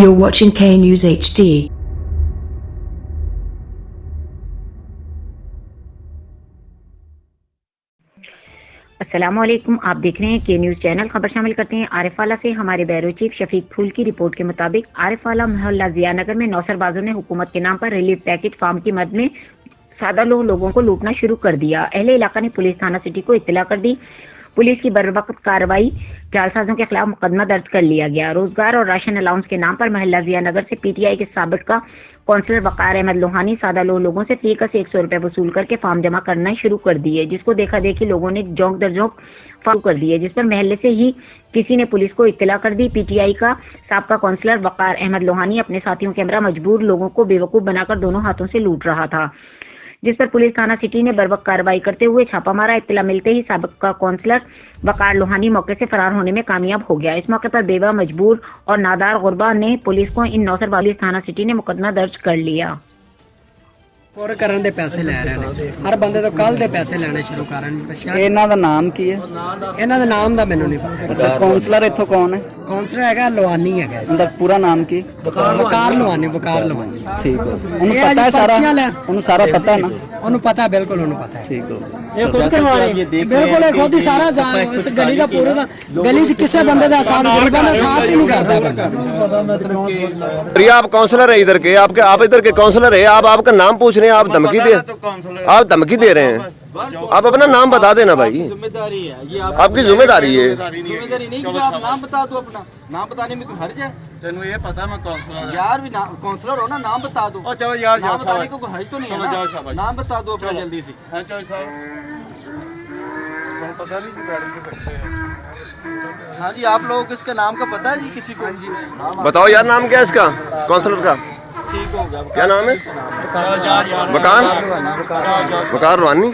You're watching K News HD. अस्सलामुअलैकुम, आप देख रहे हैं के न्यूज़ चैनल। खबर शामिल करते हैं आरिफवाला से। हमारे ब्यूरो चीफ शफीक फूल की रिपोर्ट के मुताबिक आरिफवाला महल्ला जियानगर में नौसर बाजों ने हुकूमत के नाम पर रिलीफ पैकेज फार्म की मद में सादा लोगों को लूटना शुरू कर दिया। अहले इलाका ने पुलिस थाना सिटी को इत्तला कर दी। पुलिस की बरवक्त कार्रवाई, जालसाजों के खिलाफ मुकदमा दर्ज कर लिया गया। रोजगार और राशन अलाउंस के नाम पर महल्ला जियानगर से पीटीआई के साबिका काउंसलर वकार अहमद लोहानी सादा लोगों से फीका से 100 रुपए वसूल करके फार्म जमा करना शुरू कर दिए, जिसको देखा देखी लोगों ने जोंक दर जोंक फार्म कर दिए, जिस पर महल्ले से ही किसी ने पुलिस को इत्तला कर दी। पीटीआई का साबिका काउंसलर वकार अहमद लोहानी अपने साथियों के हमरा मजबूर लोगों को बेवकूफ बनाकर दोनों हाथों से लूट रहा था, जिस पर पुलिस थाना सिटी ने बर्वक्त कार्रवाई करते हुए छापा मारा। इत्तला मिलते ही साबिका काउंसलर वकार लोहानी मौके से फरार होने में कामयाब हो गया। इस मौके पर बेवा, मजबूर और नादार गुरबा ने पुलिस को इन नौसर वाली थाना सिटी ने मुकदमा दर्ज कर लिया। और ਕਰਨ ਦੇ ਪੈਸੇ ਲੈ ਰਹੇ ਨੇ, ਹਰ ਬੰਦੇ ਤੋਂ ਕੱਲ ਦੇ ਪੈਸੇ ਲੈਣੇ ਸ਼ੁਰੂ ਕਰਨ। ਇਹਨਾਂ ਦਾ ਨਾਮ ਕੀ ਹੈ? ਇਹਨਾਂ ਦਾ ਨਾਮ ਦਾ ਮੈਨੂੰ ਨਹੀਂ ਪਤਾ। ਅੱਛਾ, ਕਾਉਂਸਲਰ ਇੱਥੋਂ ਕੌਣ ਹੈ? ਕਾਉਂਸਲਰ ਹੈਗਾ ਲੋਹਾਨੀ ਹੈਗਾ। ਉਹਦਾ ਪੂਰਾ ਨਾਮ ਕੀ? ਵਕਾਰ ਲੋਹਾਨੀ, ਵਕਾਰ ਲੋਹਾਨੀ। ਠੀਕ ਹੈ, ਉਹਨੂੰ ਪਤਾ ਹੈ ਸਾਰਾ? ਉਹਨੂੰ ਸਾਰਾ ਪਤਾ ਹੈ ਨਾ? ਉਹਨੂੰ ਪਤਾ, ਬਿਲਕੁਲ ਉਹਨੂੰ ਪਤਾ ਹੈ। ਠੀਕ ਹੈ, ਇਹ ਖੁਦ ਕਰਵਾਣੇ, ਬਿਲਕੁਲ ਇਹ ਖੁਦ ਹੀ ਸਾਰਾ ਇਸ ਗਲੀ ਦਾ ਪੂਰਾ ਦਾ, ਗਲੀ 'ਚ ਕਿਸੇ ਬੰਦੇ ਦਾ ਸਾਥ ਗਰੀਬਾਂ ਦਾ ਸਾਥ ही नहीं करता बंदा। आप काउंसलर है इधर के, आप इधर के काउंसलर है, आप आपका नाम पूछ रहे हैं, आप धमकी दे रहे हैं। आप अपना नाम बता देना भाई, जिम्मेदारी है ये, आपकी जिम्मेदारी है। जिम्मेदारी नहीं कि आप नाम बता दो, अपना नाम बताने में कोई हर्ज है? तेनू ये पता मैं काउंसलर यार भी काउंसलर हो ना, नाम बता दो। चलो यार, नाम बताने को कोई हर्ज तो नहीं है, नाम बता दो अपना जल्दी से। पता नहीं, हाँ जी, आप लोगों को इसका नाम का पता है जी किसी को? बताओ यार, नाम क्या है इसका काउंसलर का? ठीक हो गया, क्या नाम है? वकार लोहानी।